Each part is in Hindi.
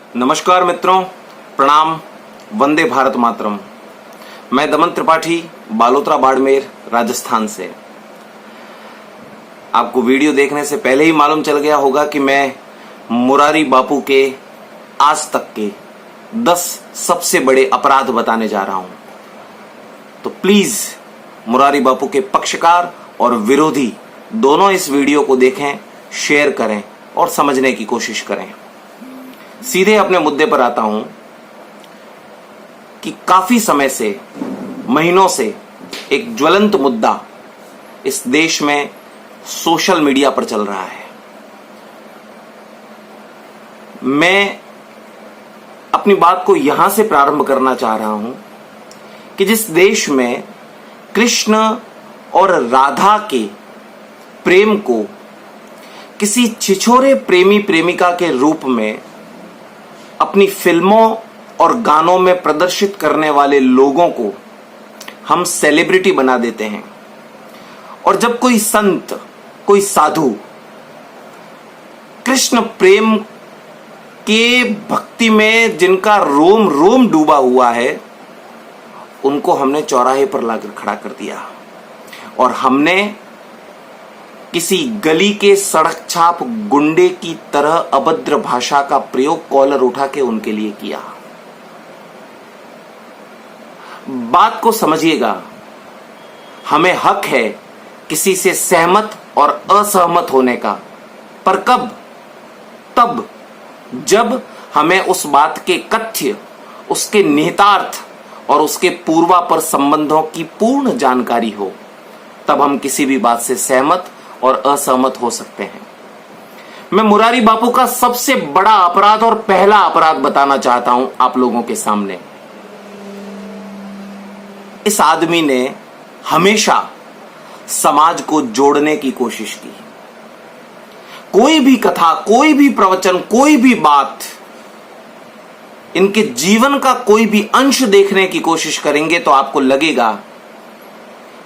नमस्कार मित्रों, प्रणाम, वंदे भारत मातरम। मैं दमन त्रिपाठी, बालोतरा, बाड़मेर, राजस्थान से। आपको वीडियो देखने से पहले ही मालूम चल गया होगा कि मैं मुरारी बापू के आज तक के 10 सबसे बड़े अपराध बताने जा रहा हूं। तो प्लीज मुरारी बापू के पक्षकार और विरोधी दोनों इस वीडियो को देखें, शेयर करें और समझने की कोशिश करें। सीधे अपने मुद्दे पर आता हूं कि काफी समय से, महीनों से एक ज्वलंत मुद्दा इस देश में सोशल मीडिया पर चल रहा है। मैं अपनी बात को यहां से प्रारंभ करना चाह रहा हूं कि जिस देश में कृष्ण और राधा के प्रेम को किसी छिछोरे प्रेमी प्रेमिका के रूप में अपनी फिल्मों और गानों में प्रदर्शित करने वाले लोगों को हम सेलिब्रिटी बना देते हैं, और जब कोई संत, कोई साधु कृष्ण प्रेम के भक्ति में जिनका रोम रोम डूबा हुआ है, उनको हमने चौराहे पर लाकर खड़ा कर दिया और हमने किसी गली के सड़क छाप गुंडे की तरह अभद्र भाषा का प्रयोग कॉलर उठा के उनके लिए किया। बात को समझिएगा, हमें हक है किसी से सहमत और असहमत होने का, पर कब? तब जब हमें उस बात के कथ्य, उसके निहितार्थ और उसके पूर्वापर संबंधों की पूर्ण जानकारी हो, तब हम किसी भी बात से सहमत और असहमत हो सकते हैं। मैं मुरारी बापू का सबसे बड़ा अपराध और पहला अपराध बताना चाहता हूं आप लोगों के सामने। इस आदमी ने हमेशा समाज को जोड़ने की कोशिश की। कोई भी कथा, कोई भी प्रवचन, कोई भी बात, इनके जीवन का कोई भी अंश देखने की कोशिश करेंगे तो आपको लगेगा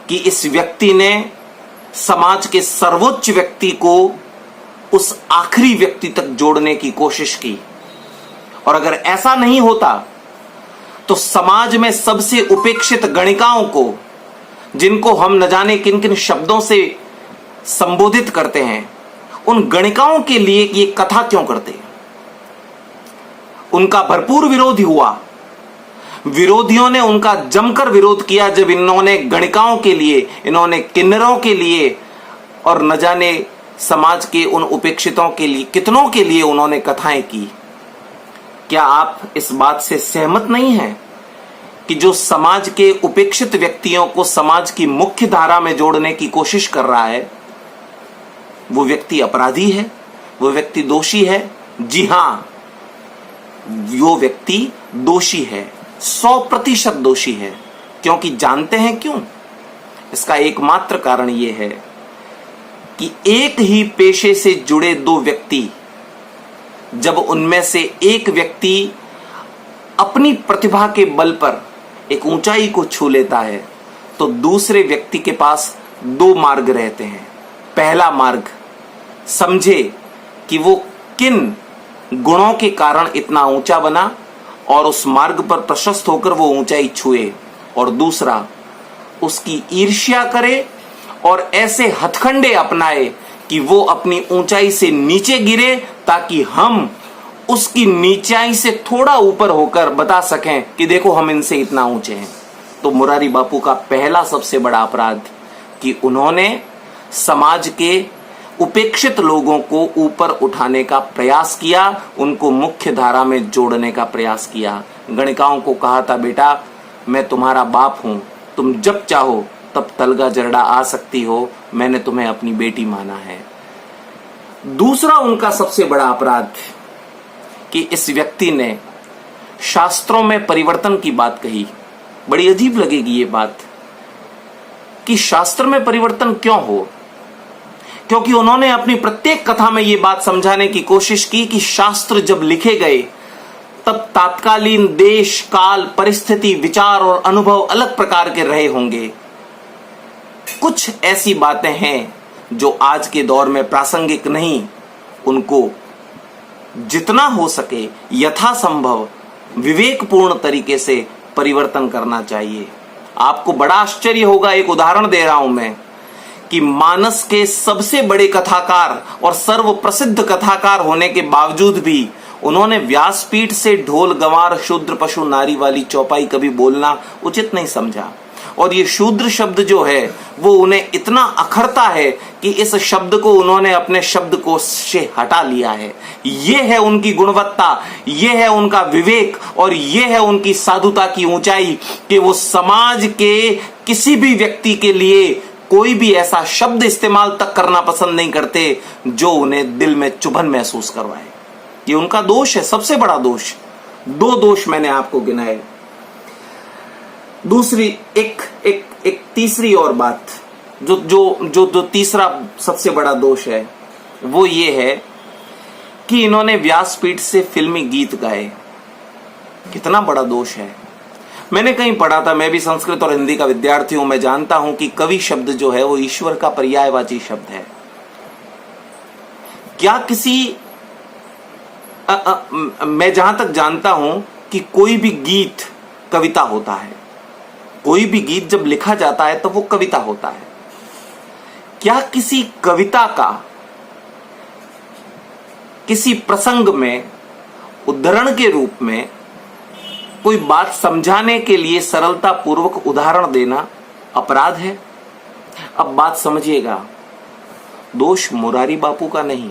कि इस व्यक्ति ने समाज के सर्वोच्च व्यक्ति को उस आखिरी व्यक्ति तक जोड़ने की कोशिश की। और अगर ऐसा नहीं होता तो समाज में सबसे उपेक्षित गणिकाओं को, जिनको हम न जाने किन किन शब्दों से संबोधित करते हैं, उन गणिकाओं के लिए ये कथा क्यों करते? उनका भरपूर विरोध हुआ। विरोधियों ने उनका जमकर विरोध किया जब इन्होंने गणिकाओं के लिए, इन्होंने किन्नरों के लिए और न जाने समाज के उन उपेक्षितों के लिए, कितनों के लिए उन्होंने कथाएं की। क्या आप इस बात से सहमत नहीं हैं कि जो समाज के उपेक्षित व्यक्तियों को समाज की मुख्य धारा में जोड़ने की कोशिश कर रहा है, वो व्यक्ति अपराधी है, वो व्यक्ति दोषी है? जी हां, वो व्यक्ति दोषी है, 100% दोषी है। क्योंकि जानते हैं क्यों? इसका एकमात्र कारण यह है कि एक ही पेशे से जुड़े दो व्यक्ति, जब उनमें से एक व्यक्ति अपनी प्रतिभा के बल पर एक ऊंचाई को छू लेता है, तो दूसरे व्यक्ति के पास दो मार्ग रहते हैं। पहला मार्ग, समझे कि वो किन गुणों के कारण इतना ऊंचा बना और उस मार्ग पर प्रशस्त होकर वो ऊंचाई छुए, और दूसरा, उसकी ईर्ष्या करे और ऐसे हथकंडे अपनाए कि वो अपनी ऊंचाई से नीचे गिरे, ताकि हम उसकी नीचाई से थोड़ा ऊपर होकर बता सकें कि देखो हम इनसे इतना ऊंचे हैं। तो मुरारी बापू का पहला सबसे बड़ा अपराध कि उन्होंने समाज के उपेक्षित लोगों को ऊपर उठाने का प्रयास किया, उनको मुख्य धारा में जोड़ने का प्रयास किया। गणिकाओं को कहा था, बेटा मैं तुम्हारा बाप हूं, तुम जब चाहो तब तलगा जरड़ा आ सकती हो, मैंने तुम्हें अपनी बेटी माना है। दूसरा उनका सबसे बड़ा अपराध कि इस व्यक्ति ने शास्त्रों में परिवर्तन की बात कही। बड़ी अजीब लगेगी ये बात कि शास्त्र में परिवर्तन क्यों हो, क्योंकि उन्होंने अपनी प्रत्येक कथा में यह बात समझाने की कोशिश की कि शास्त्र जब लिखे गए तब तात्कालीन देश, काल, परिस्थिति, विचार और अनुभव अलग प्रकार के रहे होंगे। कुछ ऐसी बातें हैं जो आज के दौर में प्रासंगिक नहीं, उनको जितना हो सके यथासंभव विवेकपूर्ण तरीके से परिवर्तन करना चाहिए। आपको बड़ा आश्चर्य होगा, एक उदाहरण दे रहा हूं मैं, कि मानस के सबसे बड़े कथाकार और सर्व प्रसिद्ध कथाकार होने के बावजूद भी उन्होंने व्यासपीठ से ढोल गंवार शूद्र पशु नारी वाली चौपाई कभी बोलना उचित नहीं समझा। और ये शूद्र शब्द जो है वो उन्हें इतना अखरता है कि इस शब्द को उन्होंने अपने शब्दकोश से हटा लिया है। ये है उनकी गुणवत्ता, ये है उनका विवेक और ये है उनकी साधुता की ऊंचाई कि वो समाज के किसी भी व्यक्ति के लिए कोई भी ऐसा शब्द इस्तेमाल तक करना पसंद नहीं करते जो उन्हें दिल में चुभन महसूस करवाए। ये उनका दोष है, सबसे बड़ा दोष। 2 दोष मैंने आपको गिनाए। दूसरी एक तीसरी और बात, जो तीसरा सबसे बड़ा दोष है वो ये है कि इन्होंने व्यासपीठ से फिल्मी गीत गाए। कितना बड़ा दोष है। मैंने कहीं पढ़ा था, मैं भी संस्कृत और हिंदी का विद्यार्थी हूं, मैं जानता हूं कि कवि शब्द जो है वो ईश्वर का पर्यायवाची शब्द है। क्या किसी मैं जहां तक जानता हूं कि कोई भी गीत कविता होता है, कोई भी गीत जब लिखा जाता है तो वो कविता होता है। क्या किसी कविता का किसी प्रसंग में उदाहरण के रूप में कोई बात समझाने के लिए सरलता पूर्वक उदाहरण देना अपराध है? अब बात समझिएगा, दोष मुरारी बापू का नहीं,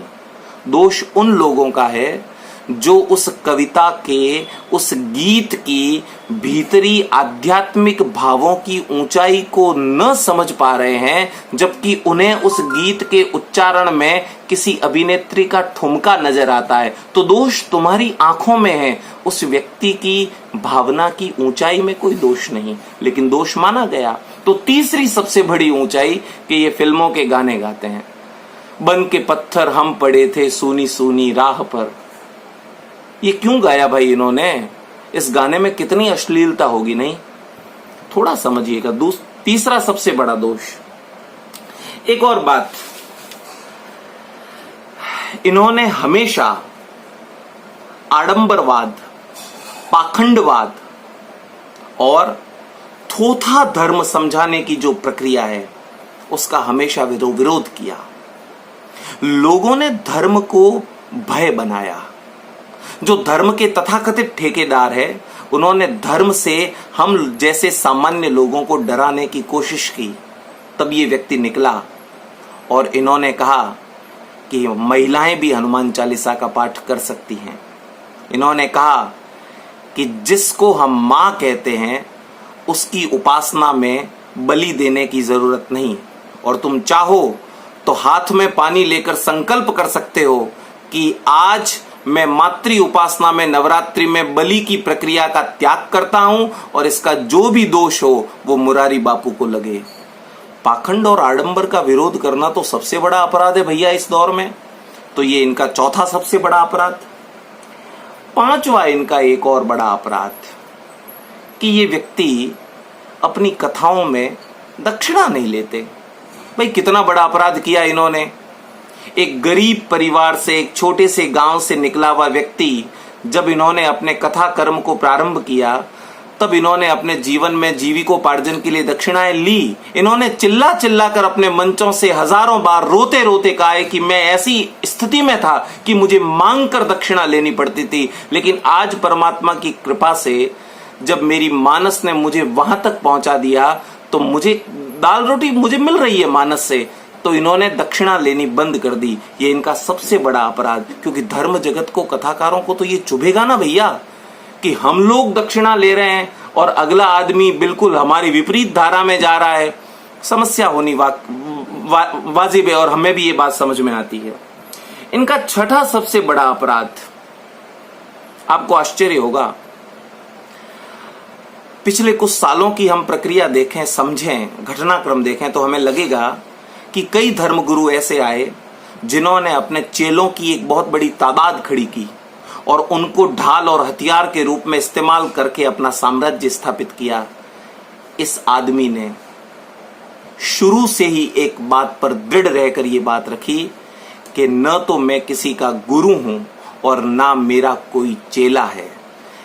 दोष उन लोगों का है जो उस कविता के, उस गीत की भीतरी आध्यात्मिक भावों की ऊंचाई को न समझ पा रहे हैं, जबकि उन्हें उस गीत के उच्चारण में किसी अभिनेत्री का ठुमका नजर आता है। तो दोष तुम्हारी आंखों में है, उस व्यक्ति की भावना की ऊंचाई में कोई दोष नहीं, लेकिन दोष माना गया। तो तीसरी सबसे बड़ी ऊंचाई कि ये फिल्मों के गाने गाते हैं। बन के पत्थर हम पड़े थे सूनी सूनी राह पर। ये क्यों गाया भाई इन्होंने? इस गाने में कितनी अश्लीलता होगी, नहीं? थोड़ा समझिएगा। तीसरा सबसे बड़ा दोष। एक और बात, इन्होंने हमेशा आडंबरवाद, पाखंडवाद और थोथा धर्म समझाने की जो प्रक्रिया है उसका हमेशा विरोध किया। लोगों ने धर्म को भय बनाया। जो धर्म के तथाकथित ठेकेदार है उन्होंने धर्म से हम जैसे सामान्य लोगों को डराने की कोशिश की। तब ये व्यक्ति निकला और इन्होंने कहा कि महिलाएं भी हनुमान चालीसा का पाठ कर सकती हैं। इन्होंने कहा कि जिसको हम मां कहते हैं उसकी उपासना में बलि देने की जरूरत नहीं, और तुम चाहो तो हाथ में पानी लेकर संकल्प कर सकते हो कि आज मैं मातृ उपासना में, नवरात्रि में बलि की प्रक्रिया का त्याग करता हूं और इसका जो भी दोष हो वो मुरारी बापू को लगे। पाखंड और आडंबर का विरोध करना तो सबसे बड़ा अपराध है भैया इस दौर में। तो ये इनका चौथा सबसे बड़ा अपराध। पांचवा इनका एक और बड़ा अपराध कि ये व्यक्ति अपनी कथाओं में दक्षिणा नहीं लेते। भाई कितना बड़ा अपराध किया इन्होंने। एक गरीब परिवार से, एक छोटे से गांव से निकला हुआ व्यक्ति जब इन्होंने अपने कथा कर्म को प्रारंभ किया तब इन्होंने अपने जीवन में जीविकोपार्जन के लिए दक्षिणाएं ली। इन्होंने चिल्ला चिल्ला कर अपने मंचों से हजारों बार रोते रोते कहा कि मैं ऐसी स्थिति में था कि मुझे मांग कर दक्षिणा लेनी पड़ती थी, लेकिन आज परमात्मा की कृपा से जब मेरी मानस ने मुझे वहां तक पहुंचा दिया तो मुझे दाल रोटी मुझे मिल रही है मानस से, तो इन्होंने दक्षिणा लेनी बंद कर दी। ये इनका सबसे बड़ा अपराध, क्योंकि धर्म जगत को, कथाकारों को तो ये चुभेगा ना भैया कि हम लोग दक्षिणा ले रहे हैं और अगला आदमी बिल्कुल हमारी विपरीत धारा में जा रहा है। समस्या होनी वाजिब है और हमें भी ये बात समझ में आती है। इनका छठा सबसे बड़ा अपराध, आपको आश्चर्य होगा, पिछले कुछ सालों की हम प्रक्रिया देखें, समझें, घटनाक्रम देखें तो हमें लगेगा कि कई धर्मगुरु ऐसे आए जिन्होंने अपने चेलों की एक बहुत बड़ी तादाद खड़ी की और उनको ढाल और हथियार के रूप में इस्तेमाल करके अपना साम्राज्य स्थापित किया। इस आदमी ने शुरू से ही एक बात पर दृढ़ रहकर ये बात रखी कि न तो मैं किसी का गुरु हूं और ना मेरा कोई चेला है।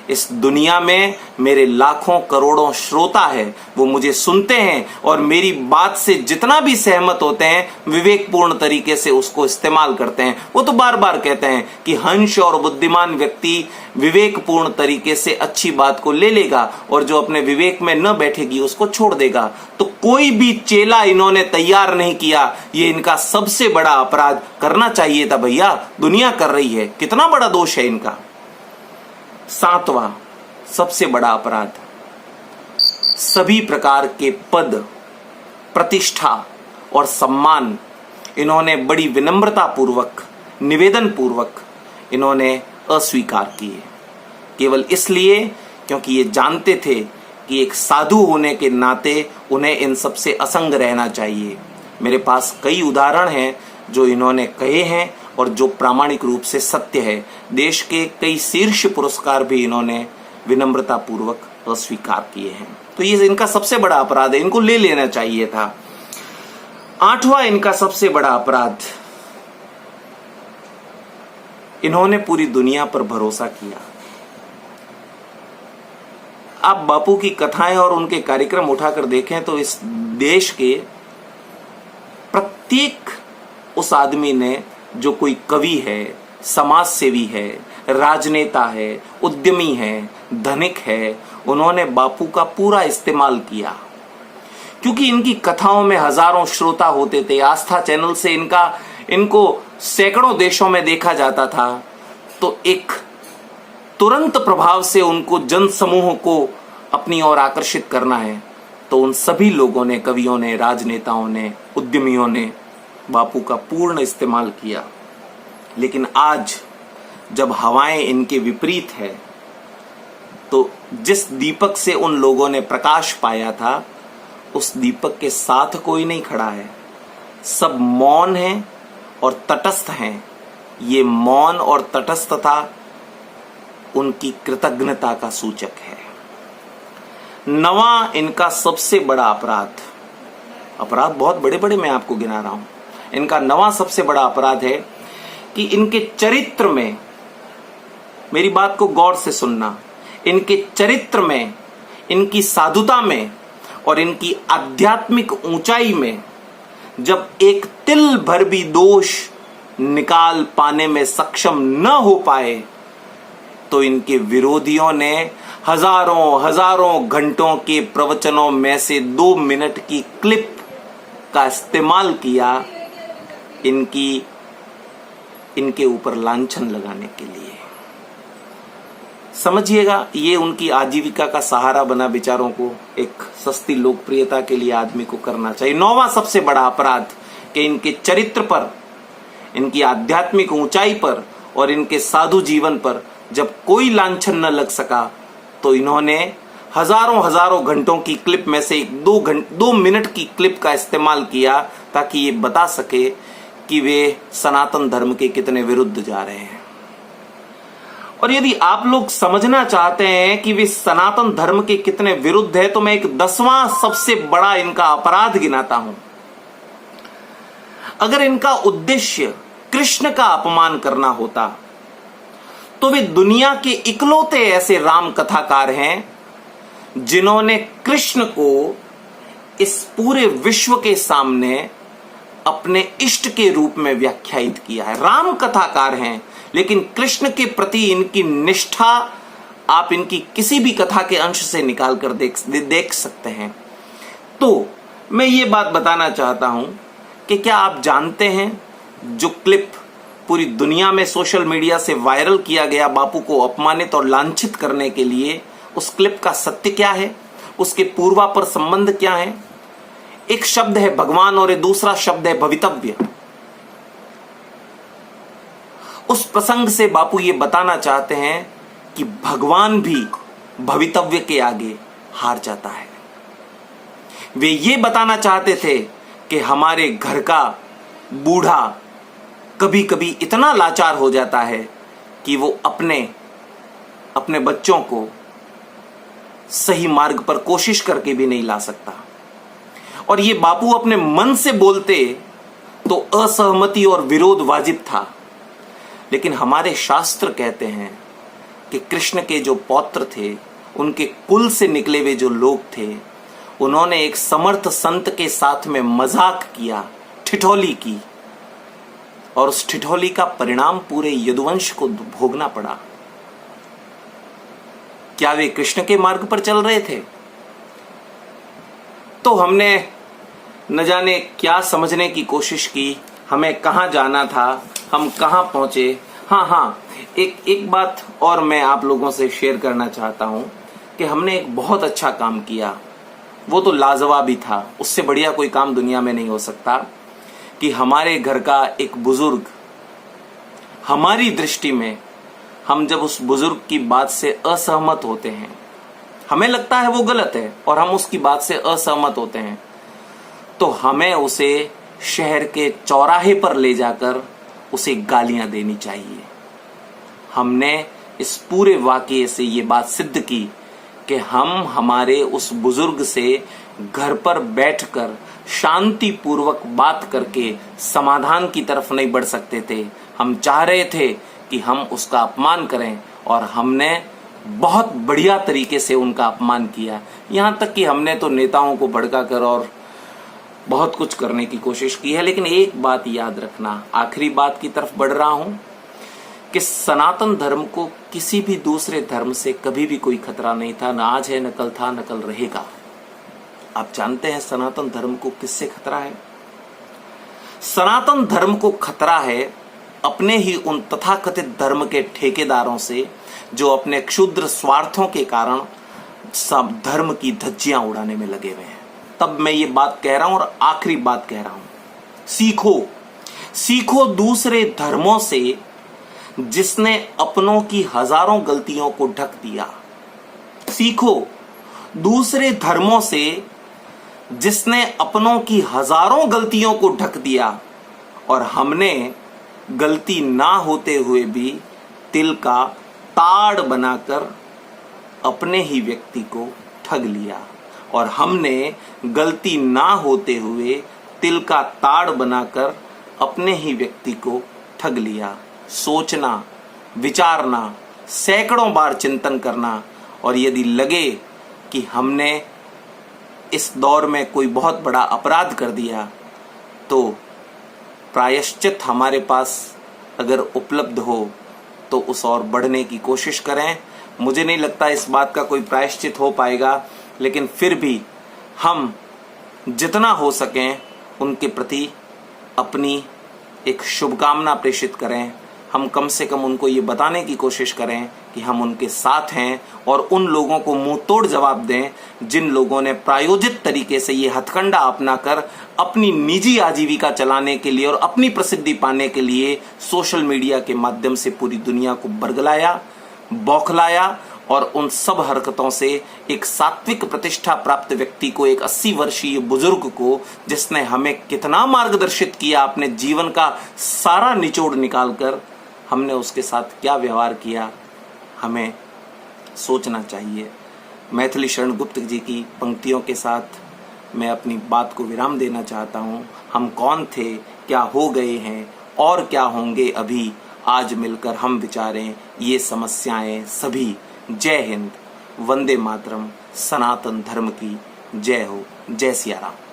इस दुनिया में मेरे लाखों करोड़ों श्रोता है, वो मुझे सुनते हैं और मेरी बात से जितना भी सहमत होते हैं विवेकपूर्ण तरीके से उसको इस्तेमाल करते हैं। वो तो बार बार कहते हैं कि हंस और बुद्धिमान व्यक्ति विवेकपूर्ण तरीके से अच्छी बात को ले लेगा और जो अपने विवेक में न बैठेगी उसको छोड़ देगा। तो कोई भी चेला इन्होंने तैयार नहीं किया। ये इनका सबसे बड़ा अपराध। करना चाहिए था भैया, दुनिया कर रही है, कितना बड़ा दोष है इनका। 7वां सबसे बड़ा अपराध, सभी प्रकार के पद, प्रतिष्ठा और सम्मान इन्होंने बड़ी विनम्रता पूर्वक, निवेदन पूर्वक इन्होंने अस्वीकार किए, केवल इसलिए क्योंकि ये जानते थे कि एक साधु होने के नाते उन्हें इन सब से असंग रहना चाहिए। मेरे पास कई उदाहरण हैं जो इन्होंने कहे हैं और जो प्रामाणिक रूप से सत्य है। देश के कई शीर्ष पुरस्कार भी इन्होंने विनम्रता पूर्वक अस्वीकार किए हैं। तो ये इनका सबसे बड़ा अपराध है, इनको ले लेना चाहिए था। 8वां इनका सबसे बड़ा अपराध, इन्होंने पूरी दुनिया पर भरोसा किया। आप बापू की कथाएं और उनके कार्यक्रम उठाकर देखें तो इस देश के प्रत्येक उस आदमी ने, जो कोई कवि है, समाज सेवी है, राजनेता है, उद्यमी है, धनिक है, उन्होंने बापू का पूरा इस्तेमाल किया। क्योंकि इनकी कथाओं में हजारों श्रोता होते थे। आस्था चैनल से इनको सैकड़ों देशों में देखा जाता था। तो एक तुरंत प्रभाव से उनको जन समूह को अपनी ओर आकर्षित करना है, तो उन सभी लोगों ने, कवियों ने, राजनेताओं ने, उद्यमियों ने बापू का पूर्ण इस्तेमाल किया। लेकिन आज जब हवाएं इनके विपरीत है, तो जिस दीपक से उन लोगों ने प्रकाश पाया था, उस दीपक के साथ कोई नहीं खड़ा है। सब मौन हैं और तटस्थ हैं। ये मौन और तटस्थता उनकी कृतज्ञता का सूचक है। 9वां इनका सबसे बड़ा अपराध बहुत बड़े बड़े मैं आपको गिना रहा हूं। इनका 9वां सबसे बड़ा अपराध है कि इनके चरित्र में, मेरी बात को गौर से सुनना, इनके चरित्र में, इनकी साधुता में और इनकी आध्यात्मिक ऊंचाई में जब एक तिल भर भी दोष निकाल पाने में सक्षम न हो पाए, तो इनके विरोधियों ने हजारों घंटों के प्रवचनों में से 2 मिनट की क्लिप का इस्तेमाल किया इनके ऊपर लांछन लगाने के लिए। समझिएगा, ये उनकी आजीविका का सहारा बना। विचारों को एक सस्ती लोकप्रियता के लिए आदमी को करना चाहिए। 9वां सबसे बड़ा अपराध कि इनके चरित्र पर, इनकी आध्यात्मिक ऊंचाई पर और इनके साधु जीवन पर जब कोई लांछन न लग सका, तो इन्होंने हजारों घंटों की क्लिप में से 2 मिनट की क्लिप का इस्तेमाल किया ताकि ये बता सके कि वे सनातन धर्म के कितने विरुद्ध जा रहे हैं। और यदि आप लोग समझना चाहते हैं कि वे सनातन धर्म के कितने विरुद्ध है, तो मैं एक 10वां सबसे बड़ा इनका अपराध गिनाता हूं। अगर इनका उद्देश्य कृष्ण का अपमान करना होता, तो वे दुनिया के इकलौते ऐसे राम कथाकार हैं जिन्होंने कृष्ण को इस पूरे विश्व के सामने अपने इष्ट के रूप में व्याख्यायित किया है। राम कथाकार हैं, लेकिन कृष्ण के प्रति इनकी निष्ठा आप इनकी किसी भी कथा के अंश से निकाल कर देख सकते हैं। तो मैं ये बात बताना चाहता हूं कि क्या आप जानते हैं, जो क्लिप पूरी दुनिया में सोशल मीडिया से वायरल किया गया बापू को अपमानित और लांछित करने के लिए, उस क्लिप का सत्य क्या है, उसके पूर्वापर संबंध क्या है? एक शब्द है भगवान और दूसरा शब्द है भवितव्य। उस प्रसंग से बापू ये बताना चाहते हैं कि भगवान भी भवितव्य के आगे हार जाता है। वे ये बताना चाहते थे कि हमारे घर का बूढ़ा कभी कभी इतना लाचार हो जाता है कि वो अपने बच्चों को सही मार्ग पर कोशिश करके भी नहीं ला सकता। और ये बापू अपने मन से बोलते तो असहमति और विरोध वाजिब था, लेकिन हमारे शास्त्र कहते हैं कि कृष्ण के जो पौत्र थे, उनके कुल से निकले हुए जो लोग थे, उन्होंने एक समर्थ संत के साथ में मजाक किया, ठिठोली की, और उस ठिठोली का परिणाम पूरे यदुवंश को भोगना पड़ा। क्या वे कृष्ण के मार्ग पर चल रहे थे? तो हमने न जाने क्या समझने की कोशिश की, हमें कहां जाना था, हम कहां पहुंचे। हाँ, एक बात और मैं आप लोगों से शेयर करना चाहता हूं कि हमने एक बहुत अच्छा काम किया, वो तो लाजवाब ही था, उससे बढ़िया कोई काम दुनिया में नहीं हो सकता, कि हमारे घर का एक बुजुर्ग, हमारी दृष्टि में हम जब उस बुजुर्ग की बात से असहमत होते हैं, हमें लगता है वो गलत है और हम उसकी बात से असहमत होते हैं, तो हमें उसे शहर के चौराहे पर ले जाकर उसे गालियां देनी चाहिए। हमने इस पूरे वाकये से ये बात सिद्ध की कि हम हमारे उस बुजुर्ग से घर पर बैठकर शांति पूर्वक बात करके समाधान की तरफ नहीं बढ़ सकते थे। हम चाह रहे थे कि हम उसका अपमान करें, और हमने बहुत बढ़िया तरीके से उनका अपमान किया। यहां तक कि हमने तो नेताओं को भड़का कर और बहुत कुछ करने की कोशिश की है। लेकिन एक बात याद रखना, आखिरी बात की तरफ बढ़ रहा हूं, कि सनातन धर्म को किसी भी दूसरे धर्म से कभी भी कोई खतरा नहीं था, न आज है, न कल था, न कल रहेगा। आप जानते हैं सनातन धर्म को किससे खतरा है? सनातन धर्म को खतरा है अपने ही उन तथाकथित धर्म के ठेकेदारों से, जो अपने क्षुद्र स्वार्थों के कारण सब धर्म की धज्जियां उड़ाने में लगे हुए हैं। तब मैं ये बात कह रहा हूं और आखिरी बात कह रहा हूं, सीखो दूसरे धर्मों से जिसने अपनों की हजारों गलतियों को ढक दिया। सीखो दूसरे धर्मों से जिसने अपनों की हजारों गलतियों को ढक दिया, और हमने गलती ना होते हुए भी तिल का ताड़ बनाकर अपने ही व्यक्ति को ठग लिया, और हमने गलती ना होते हुए तिल का ताड़ बनाकर अपने ही व्यक्ति को ठग लिया। सोचना, विचारना, सैकड़ों बार चिंतन करना, और यदि लगे कि हमने इस दौर में कोई बहुत बड़ा अपराध कर दिया, तो प्रायश्चित हमारे पास अगर उपलब्ध हो तो उस और बढ़ने की कोशिश करें। मुझे नहीं लगता इस बात का कोई प्रायश्चित हो पाएगा, लेकिन फिर भी हम जितना हो सकें उनके प्रति अपनी एक शुभकामना प्रेषित करें। हम कम से कम उनको ये बताने की कोशिश करें कि हम उनके साथ हैं, और उन लोगों को मुंह तोड़ जवाब दें जिन लोगों ने प्रायोजित तरीके से ये हथकंडा अपनाकर अपनी निजी आजीविका चलाने के लिए और अपनी प्रसिद्धि पाने के लिए सोशल मीडिया के माध्यम से पूरी दुनिया को बरगलाया, बौखलाया, और उन सब हरकतों से एक सात्विक प्रतिष्ठा प्राप्त व्यक्ति को, एक 80 वर्षीय बुजुर्ग को, जिसने हमें कितना मार्गदर्शित किया, अपने जीवन का सारा निचोड़ निकालकर हमने उसके साथ क्या व्यवहार किया, हमें सोचना चाहिए। मैथिली शरण गुप्त जी की पंक्तियों के साथ मैं अपनी बात को विराम देना चाहता हूँ। हम कौन थे, क्या हो गए हैं और क्या होंगे अभी, आज मिलकर हम विचारें ये समस्याएं सभी। जय हिंद, वंदे मातरम, सनातन धर्म की जय हो। जय सिया राम।